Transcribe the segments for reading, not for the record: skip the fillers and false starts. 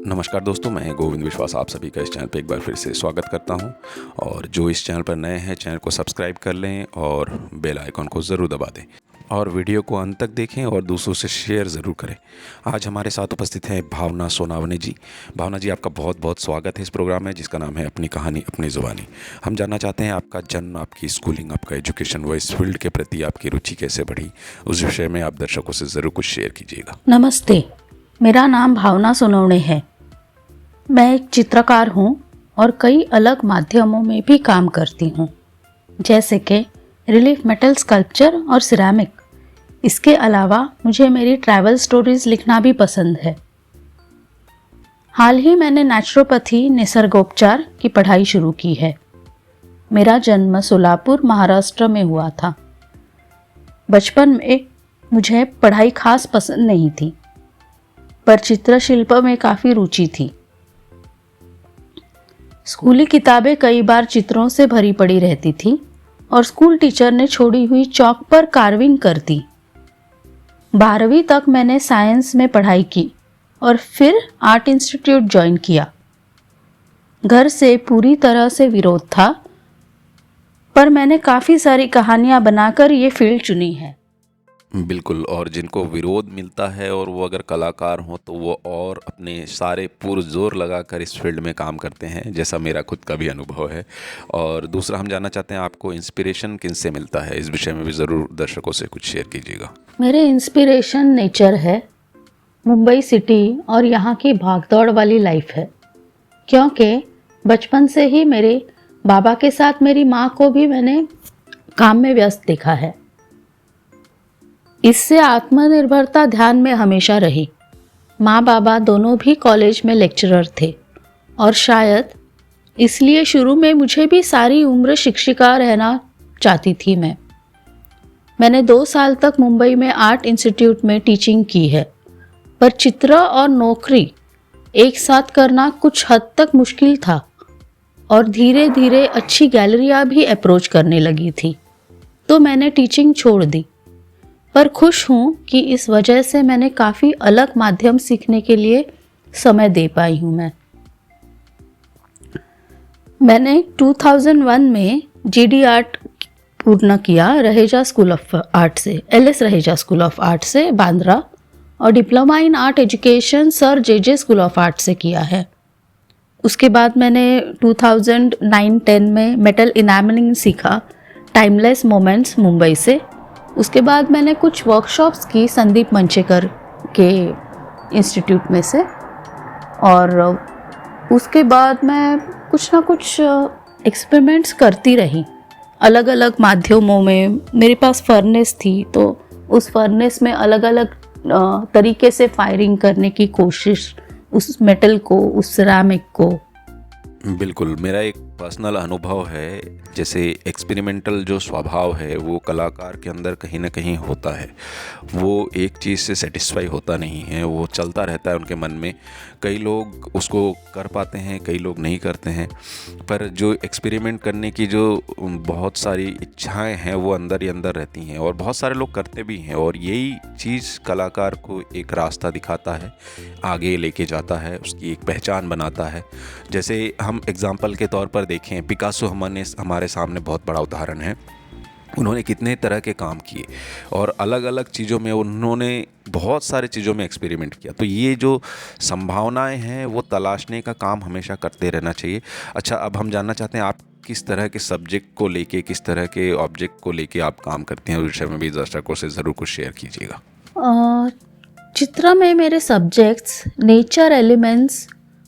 नमस्कार दोस्तों, मैं गोविंद विश्वास आप सभी का इस चैनल पे एक बार फिर से स्वागत करता हूं। और जो इस चैनल पर नए हैं, चैनल को सब्सक्राइब कर लें और बेल आइकन को ज़रूर दबा दें और वीडियो को अंत तक देखें और दूसरों से शेयर ज़रूर करें। आज हमारे साथ उपस्थित हैं भावना सोनावने जी। भावना जी, आपका बहुत बहुत स्वागत है इस प्रोग्राम में, जिसका नाम है अपनी कहानी अपनी ज़ुबानी। हम जानना चाहते हैं आपका जन्म, आपकी स्कूलिंग, आपका एजुकेशन व इस फील्ड के प्रति आपकी रुचि कैसे बढ़ी। उस विषय में आप दर्शकों से ज़रूर कुछ शेयर कीजिएगा। नमस्ते, मेरा नाम भावना सोनवणे है। मैं एक चित्रकार हूँ और कई अलग माध्यमों में भी काम करती हूँ, जैसे कि रिलीफ मेटल स्कल्पचर और सिरेमिक। इसके अलावा मुझे मेरी ट्रैवल स्टोरीज लिखना भी पसंद है। हाल ही मैंने नेचुरोपैथी निसर्गोपचार की पढ़ाई शुरू की है। मेरा जन्म सोलापुर, महाराष्ट्र में हुआ था। बचपन में मुझे पढ़ाई खास पसंद नहीं थी, पर चित्रशिल्प में काफ़ी रुचि थी। स्कूली किताबें कई बार चित्रों से भरी पड़ी रहती थी और स्कूल टीचर ने छोड़ी हुई चौक पर कार्विंग कर दी। 12वीं तक मैंने साइंस में पढ़ाई की और फिर आर्ट इंस्टीट्यूट ज्वाइन किया। घर से पूरी तरह से विरोध था, पर मैंने काफ़ी सारी कहानियां बनाकर ये फील्ड चुनी है। बिल्कुल, और जिनको विरोध मिलता है और वो अगर कलाकार हों तो वो और अपने सारे पुरजोर लगाकर इस फील्ड में काम करते हैं, जैसा मेरा खुद का भी अनुभव है। और दूसरा, हम जानना चाहते हैं आपको इंस्पिरेशन किन से मिलता है। इस विषय में भी ज़रूर दर्शकों से कुछ शेयर कीजिएगा। मेरे इंस्पिरेशन नेचर है, मुंबई सिटी और यहाँ की भागदौड़ वाली लाइफ है। क्योंकि बचपन से ही मेरे बाबा के साथ मेरी माँ को भी मैंने काम में व्यस्त देखा है। इससे आत्मनिर्भरता ध्यान में हमेशा रही। माँ बाबा दोनों भी कॉलेज में लेक्चरर थे और शायद इसलिए शुरू में मुझे भी सारी उम्र शिक्षिका रहना चाहती थी। मैंने 2 साल तक मुंबई में आर्ट इंस्टीट्यूट में टीचिंग की है, पर चित्र और नौकरी एक साथ करना कुछ हद तक मुश्किल था और धीरे धीरे अच्छी गैलरियाँ भी अप्रोच करने लगी थी, तो मैंने टीचिंग छोड़ दी। पर खुश हूँ कि इस वजह से मैंने काफ़ी अलग माध्यम सीखने के लिए समय दे पाई हूँ। मैंने 2001 में जीडी आर्ट पूर्ण किया रहेजा स्कूल ऑफ आर्ट से, LS Raheja school of art से बांद्रा, और diploma in art education sir JJ school of art से किया है। उसके बाद मैंने 2009-10 में मेटल इनामलिंग सीखा टाइमलेस मोमेंट्स मुंबई से। उसके बाद मैंने कुछ वर्कशॉप्स की संदीप मंचेकर के इंस्टीट्यूट में से, और उसके बाद मैं कुछ ना कुछ एक्सपेरिमेंट्स करती रही अलग अलग माध्यमों में। मेरे पास फर्नेस थी, तो उस फर्नेस में अलग अलग तरीके से फायरिंग करने की कोशिश, उस मेटल को, उस सिरेमिक को। बिल्कुल, मेरा एक पर्सनल अनुभव है, जैसे एक्सपेरिमेंटल जो स्वभाव है वो कलाकार के अंदर कहीं ना कहीं होता है। वो एक चीज़ से सेटिस्फाई होता नहीं है, वो चलता रहता है उनके मन में। कई लोग उसको कर पाते हैं, कई लोग नहीं करते हैं, पर जो एक्सपेरिमेंट करने की जो बहुत सारी इच्छाएं हैं वो अंदर ही अंदर रहती हैं और बहुत सारे लोग करते भी हैं। और यही चीज़ कलाकार को एक रास्ता दिखाता है, आगे लेके जाता है, उसकी एक पहचान बनाता है। जैसे हम एग्जाम्पल के तौर पर देखें, पिकासो हमारे सामने बहुत बड़ा उदाहरण है। उन्होंने कितने तरह के काम किए और अलग अलग चीज़ों में उन्होंने बहुत सारे चीज़ों में एक्सपेरिमेंट किया। तो ये जो संभावनाएं हैं वो तलाशने का काम हमेशा करते रहना चाहिए। अच्छा, अब हम जानना चाहते हैं आप किस तरह के सब्जेक्ट को लेके, किस तरह के ऑब्जेक्ट को लेके आप काम करते हैं। उस विषय में भी दर्शकों से ज़रूर कुछ शेयर कीजिएगा। चित्र में मेरे subjects nature elements,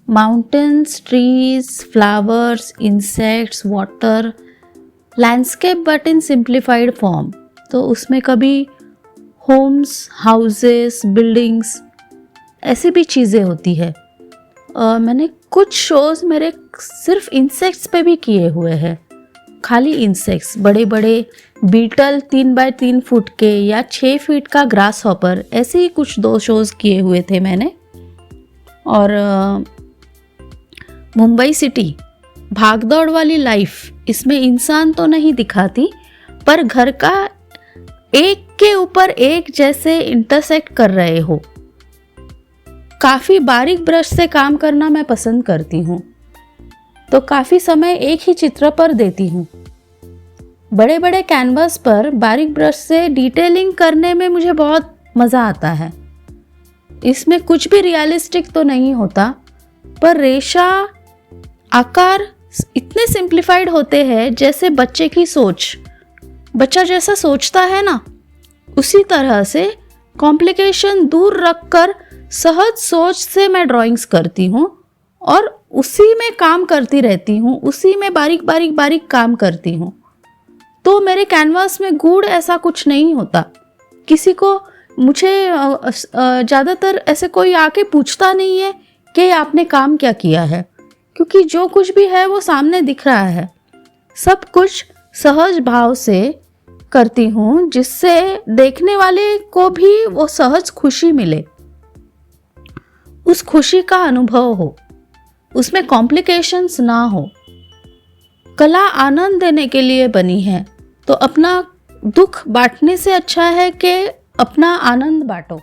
mountains, trees, flowers, insects, water, landscape but in simplified form. तो उसमें कभी होम्स, हाउसेस, बिल्डिंग्स, ऐसी भी चीज़ें होती है। मैंने कुछ शोज़ मेरे सिर्फ इंसेक्ट्स पे भी किए हुए हैं, खाली इंसेक्ट्स, बड़े बड़े बीटल 3x3 फुट के या 6 फीट का ग्रास हॉपर, ऐसे ही कुछ 2 शोज़ किए हुए थे मैंने। और मुंबई सिटी, भागदौड़ वाली लाइफ, इसमें इंसान तो नहीं दिखाती, पर घर का एक के ऊपर एक जैसे इंटरसेक्ट कर रहे हो, काफ़ी बारीक ब्रश से काम करना मैं पसंद करती हूँ, तो काफ़ी समय एक ही चित्र पर देती हूँ। बड़े बड़े कैनवास पर बारीक ब्रश से डिटेलिंग करने में मुझे बहुत मज़ा आता है। इसमें कुछ भी रियलिस्टिक तो नहीं होता, पर रेशा आकार इतने सिंप्लीफाइड होते हैं जैसे बच्चे की सोच। बच्चा जैसा सोचता है ना, उसी तरह से कॉम्प्लिकेशन दूर रखकर सहज सोच से मैं ड्राइंग्स करती हूँ और उसी में काम करती रहती हूँ, उसी में बारीक बारीक बारीक काम करती हूँ। तो मेरे कैनवास में गूढ़ ऐसा कुछ नहीं होता। किसी को मुझे ज़्यादातर ऐसे कोई आके पूछता नहीं है कि आपने काम क्या किया है, क्योंकि जो कुछ भी है वो सामने दिख रहा है। सब कुछ सहज भाव से करती हूँ, जिससे देखने वाले को भी वो सहज खुशी मिले, उस खुशी का अनुभव हो, उसमें कॉम्प्लिकेशंस ना हो। कला आनंद देने के लिए बनी है, तो अपना दुख बांटने से अच्छा है कि अपना आनंद बांटो।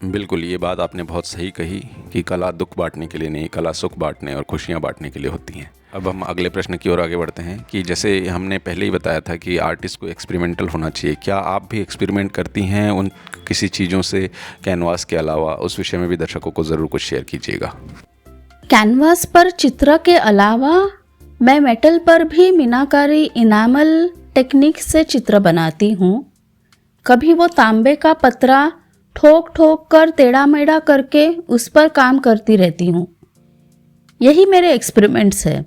बिल्कुल, ये बात आपने बहुत सही कही कि कला दुख बांटने के लिए नहीं, कला सुख बांटने और खुशियाँ बांटने के लिए होती हैं। अब हम अगले प्रश्न की ओर आगे बढ़ते हैं कि जैसे हमने पहले ही बताया था कि आर्टिस्ट को एक्सपेरिमेंटल होना चाहिए। क्या आप भी एक्सपेरिमेंट करती हैं उन किसी चीज़ों से कैनवास के अलावा? उस विषय में भी दर्शकों को ज़रूर कुछ शेयर कीजिएगा। कैनवास पर चित्र के अलावा मैं मेटल पर भी मीनाकारी इनामल टेक्निक से चित्र बनाती हूँ। कभी वो तांबे का पतरा ठोक ठोक कर टेढ़ा मेढ़ा करके उस पर काम करती रहती हूँ। यही मेरे एक्सपेरिमेंट्स है।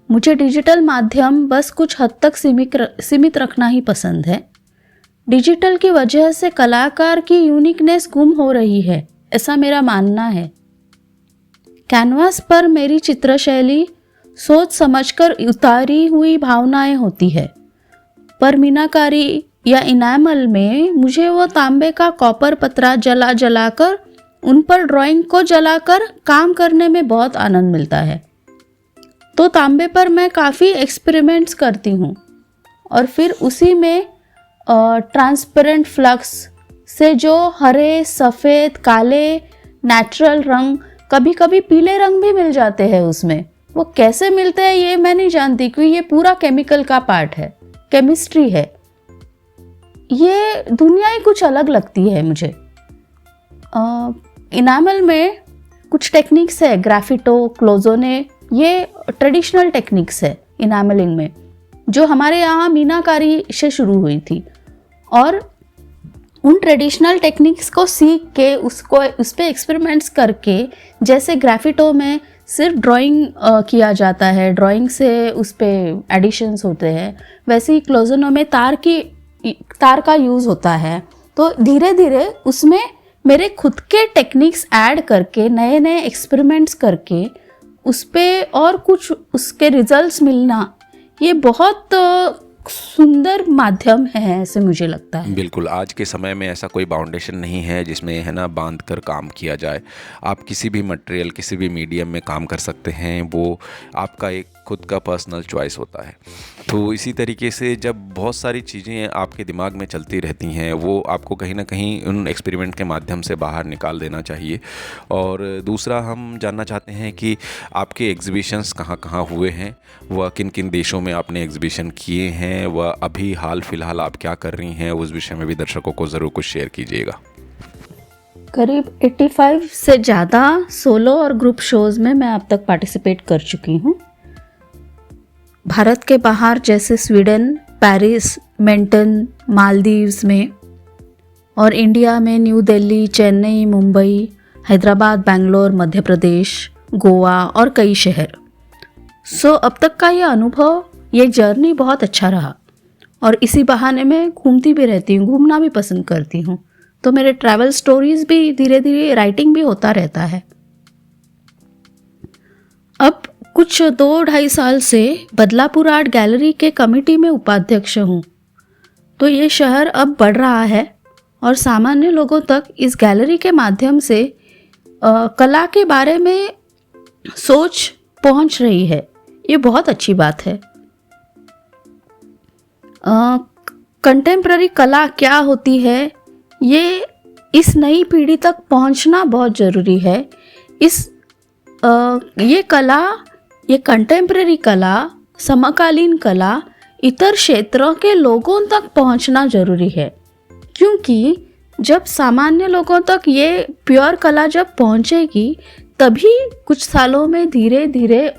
मुझे डिजिटल माध्यम बस कुछ हद तक सीमित रखना ही पसंद है। डिजिटल की वजह से कलाकार की यूनिकनेस गुम हो रही है, ऐसा मेरा मानना है। कैनवास पर मेरी चित्रशैली सोच समझकर उतारी हुई भावनाएं होती है, पर मीनाकारी या इनामल में मुझे वो तांबे का कॉपर पतरा जला जलाकर उन पर ड्राइंग को जलाकर काम करने में बहुत आनंद मिलता है। तो तांबे पर मैं काफ़ी एक्सपेरिमेंट्स करती हूँ और फिर उसी में ट्रांसपेरेंट फ्लक्स से जो हरे, सफ़ेद, काले नेचुरल रंग, कभी कभी पीले रंग भी मिल जाते हैं उसमें। वो कैसे मिलते हैं ये मैं नहीं जानती, क्योंकि ये पूरा केमिकल का पार्ट है, केमिस्ट्री है। ये दुनिया ही कुछ अलग लगती है मुझे। इनामल में कुछ टेक्निक्स है, ग्राफिटो, क्लोजोने, ये ट्रेडिशनल टेक्निक्स है इनामलिंग में, जो हमारे यहाँ मीनाकारी से शुरू हुई थी। और उन ट्रेडिशनल टेक्निक्स को सीख के उस पर एक्सपेरिमेंट्स करके, जैसे ग्राफिटो में सिर्फ ड्राइंग किया जाता है, ड्राइंग से उस पर एडिशंस होते हैं, वैसे ही क्लोजोनो में तार का यूज़ होता है। तो धीरे धीरे उसमें मेरे खुद के टेक्निक्स ऐड करके, नए नए एक्सपेरिमेंट्स करके उस पर और कुछ उसके रिजल्ट्स मिलना, ये बहुत सुंदर माध्यम है, ऐसे मुझे लगता है। बिल्कुल, आज के समय में ऐसा कोई बाउंडेशन नहीं है जिसमें है ना बांध कर काम किया जाए। आप किसी भी मटेरियल, किसी भी मीडियम में काम कर सकते हैं, वो आपका एक खुद का पर्सनल चॉइस होता है। तो इसी तरीके से जब बहुत सारी चीज़ें आपके दिमाग में चलती रहती हैं, वो आपको कहीं ना कहीं उन एक्सपेरिमेंट के माध्यम से बाहर निकाल देना चाहिए। और दूसरा, हम जानना चाहते हैं कि आपके एग्जीबिशंस कहाँ कहाँ हुए हैं, वह किन किन देशों में आपने एग्जीबिशन किए हैं, वह अभी हाल फिलहाल आप क्या कर रही हैं, उस विषय में भी दर्शकों को ज़रूर कुछ शेयर कीजिएगा। करीब 85 से ज़्यादा सोलो और ग्रुप शोज़ में मैं अब तक पार्टिसिपेट कर चुकी हूँ। भारत के बाहर जैसे स्वीडन, पेरिस, मेंटन, मालदीव्स में, और इंडिया में न्यू दिल्ली, चेन्नई, मुंबई, हैदराबाद, बेंगलोर, मध्य प्रदेश, गोवा और कई शहर। अब तक का ये अनुभव, ये जर्नी बहुत अच्छा रहा और इसी बहाने में घूमती भी रहती हूँ, घूमना भी पसंद करती हूँ। तो मेरे ट्रैवल स्टोरीज भी धीरे धीरे राइटिंग भी होता रहता है। अब कुछ 2-2.5 साल से बदलापुर आर्ट गैलरी के कमेटी में उपाध्यक्ष हूँ। तो ये शहर अब बढ़ रहा है और सामान्य लोगों तक इस गैलरी के माध्यम से कला के बारे में सोच पहुँच रही है। ये बहुत अच्छी बात है। कंटेम्प्ररी कला क्या होती है, ये इस नई पीढ़ी तक पहुंचना बहुत ज़रूरी है। ये कला, ये कंटेम्प्रेरी कला, समकालीन कला इतर क्षेत्रों के लोगों तक पहुंचना ज़रूरी है, क्योंकि जब सामान्य लोगों तक ये प्योर कला जब पहुंचेगी तभी कुछ सालों में धीरे धीरे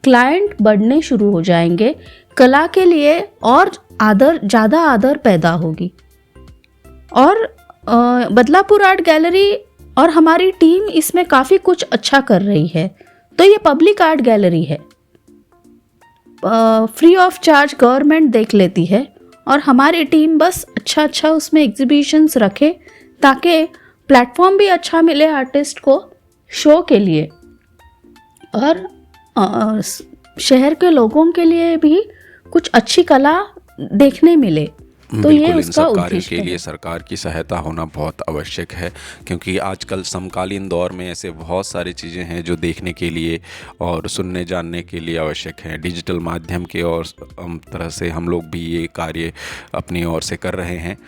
क्लाइंट बढ़ने शुरू हो जाएंगे, कला के लिए और ज़्यादा आदर पैदा होगी। और बदलापुर आर्ट गैलरी और हमारी टीम इसमें काफ़ी कुछ अच्छा कर रही है। तो ये पब्लिक आर्ट गैलरी है, फ्री ऑफ चार्ज गवर्नमेंट देख लेती है, और हमारी टीम बस अच्छा उसमें एग्जीबिशंस रखे ताकि प्लेटफॉर्म भी अच्छा मिले आर्टिस्ट को शो के लिए, और शहर के लोगों के लिए भी कुछ अच्छी कला देखने मिले। तो ये बिल्कुल, इन उसका सब कार्यों उद्देश्य के है। लिए सरकार की सहायता होना बहुत आवश्यक है, क्योंकि आजकल समकालीन दौर में ऐसे बहुत सारी चीज़ें हैं जो देखने के लिए और सुनने जानने के लिए आवश्यक हैं। डिजिटल माध्यम के और तरह से हम लोग भी ये कार्य अपनी ओर से कर रहे हैं,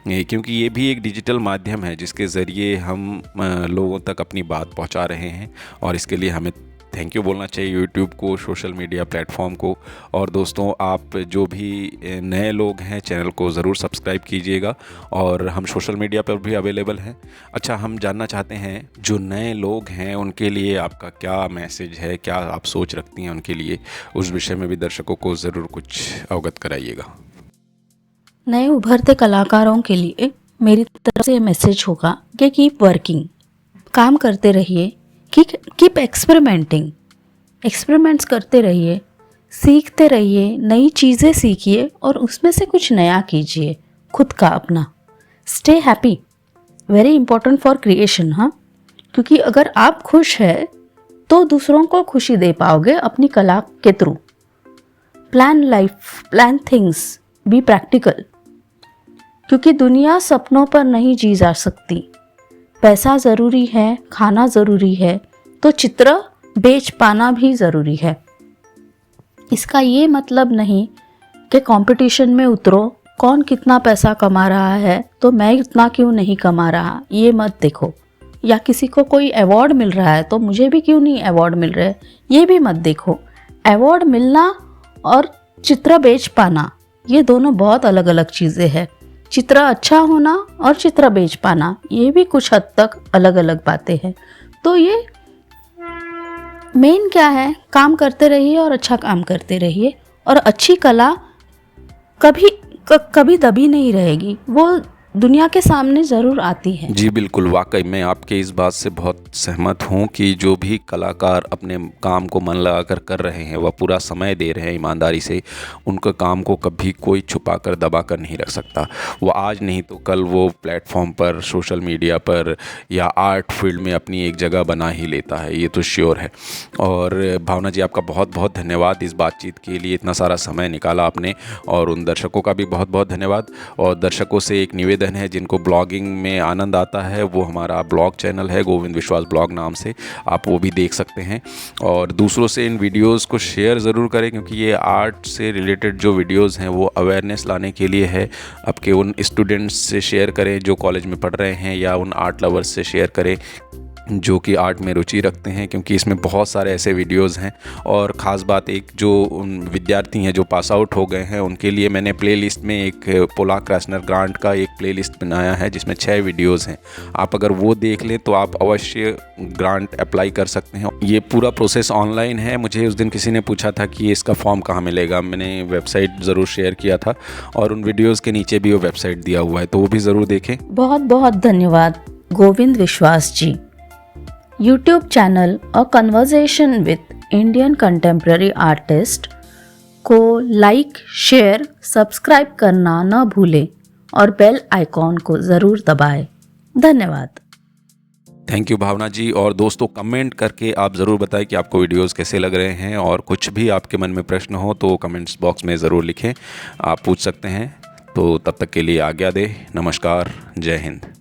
क्योंकि ये भी एक डिजिटल माध्यम है जिसके ज़रिए हम लोगों तक अपनी बात पहुंचा रहे हैं, और इसके लिए हमें थैंक यू बोलना चाहिए यूट्यूब को, सोशल मीडिया प्लेटफॉर्म को। और दोस्तों, आप जो भी नए लोग हैं चैनल को ज़रूर सब्सक्राइब कीजिएगा, और हम सोशल मीडिया पर भी अवेलेबल हैं। अच्छा, हम जानना चाहते हैं जो नए लोग हैं उनके लिए आपका क्या मैसेज है, क्या आप सोच रखती हैं उनके लिए, उस विषय में भी दर्शकों को ज़रूर कुछ अवगत कराइएगा। नए उभरते कलाकारों के लिए मेरी तरफ से मैसेज होगा कि कीप वर्किंग, काम करते रहिए, कीप एक्सपेरिमेंट्स करते रहिए, सीखते रहिए, नई चीज़ें सीखिए और उसमें से कुछ नया कीजिए खुद का अपना। Stay happy, very important for creation. हाँ, क्योंकि अगर आप खुश हैं तो दूसरों को खुशी दे पाओगे अपनी कला के through. Plan life, plan things, be practical, क्योंकि दुनिया सपनों पर नहीं जी जा सकती। पैसा ज़रूरी है, खाना ज़रूरी है, तो चित्र बेच पाना भी ज़रूरी है। इसका ये मतलब नहीं कि कंपटीशन में उतरो, कौन कितना पैसा कमा रहा है तो मैं इतना क्यों नहीं कमा रहा, ये मत देखो। या किसी को कोई अवार्ड मिल रहा है तो मुझे भी क्यों नहीं अवार्ड मिल रहे, ये भी मत देखो। अवार्ड मिलना और चित्र बेच पाना, ये दोनों बहुत अलग अलग चीज़ें हैं। चित्र अच्छा होना और चित्र बेच पाना, ये भी कुछ हद तक अलग अलग बातें हैं। तो ये मेन क्या है, काम करते रहिए और अच्छा काम करते रहिए, और अच्छी कला कभी दबी नहीं रहेगी, वो दुनिया के सामने ज़रूर आती है। जी बिल्कुल, वाकई मैं आपके इस बात से बहुत सहमत हूँ कि जो भी कलाकार अपने काम को मन लगाकर कर रहे हैं, वह पूरा समय दे रहे हैं ईमानदारी से, उनके काम को कभी कोई छुपा कर दबा कर नहीं रख सकता। वो आज नहीं तो कल वो प्लेटफॉर्म पर, सोशल मीडिया पर या आर्ट फील्ड में अपनी एक जगह बना ही लेता है, ये तो श्योर है। और भावना जी, आपका बहुत बहुत धन्यवाद इस बातचीत के लिए, इतना सारा समय निकाला आपने, और उन दर्शकों का भी बहुत बहुत धन्यवाद। और दर्शकों से एक निवेदन है, जिनको ब्लॉगिंग में आनंद आता है वो हमारा ब्लॉग चैनल है गोविंद विश्वास ब्लॉग नाम से, आप वो भी देख सकते हैं। और दूसरों से इन वीडियोस को शेयर ज़रूर करें, क्योंकि ये आर्ट से रिलेटेड जो वीडियोस हैं वो अवेयरनेस लाने के लिए है। आपके उन स्टूडेंट्स से शेयर करें जो कॉलेज में पढ़ रहे हैं, या उन आर्ट लवर्स से शेयर करें जो कि आर्ट में रुचि रखते हैं, क्योंकि इसमें बहुत सारे ऐसे वीडियोस हैं। और ख़ास बात, एक जो विद्यार्थी हैं जो पास आउट हो गए हैं उनके लिए मैंने प्लेलिस्ट में एक पोला क्रैसनर ग्रांट का एक प्लेलिस्ट बनाया है जिसमें 6 वीडियोस हैं। आप अगर वो देख लें तो आप अवश्य ग्रांट अप्लाई कर सकते हैं। ये पूरा प्रोसेस ऑनलाइन है। मुझे उस दिन किसी ने पूछा था कि इसका फॉर्म कहाँ मिलेगा, मैंने वेबसाइट ज़रूर शेयर किया था, और उन वीडियोज़ के नीचे भी वो वेबसाइट दिया हुआ है, तो वो भी ज़रूर देखें। बहुत बहुत धन्यवाद Govind Vishwas ji. YouTube channel a conversation with Indian contemporary artist को लाइक, शेयर, सब्सक्राइब करना न भूलें और बेल आइकॉन को ज़रूर दबाएं। धन्यवाद। थैंक यू भावना जी। और दोस्तों, कमेंट करके आप ज़रूर बताएं कि आपको वीडियोस कैसे लग रहे हैं, और कुछ भी आपके मन में प्रश्न हो तो कमेंट्स बॉक्स में ज़रूर लिखें, आप पूछ सकते हैं। तो तब तक के लिए आज्ञा दें। नमस्कार, जय हिंद।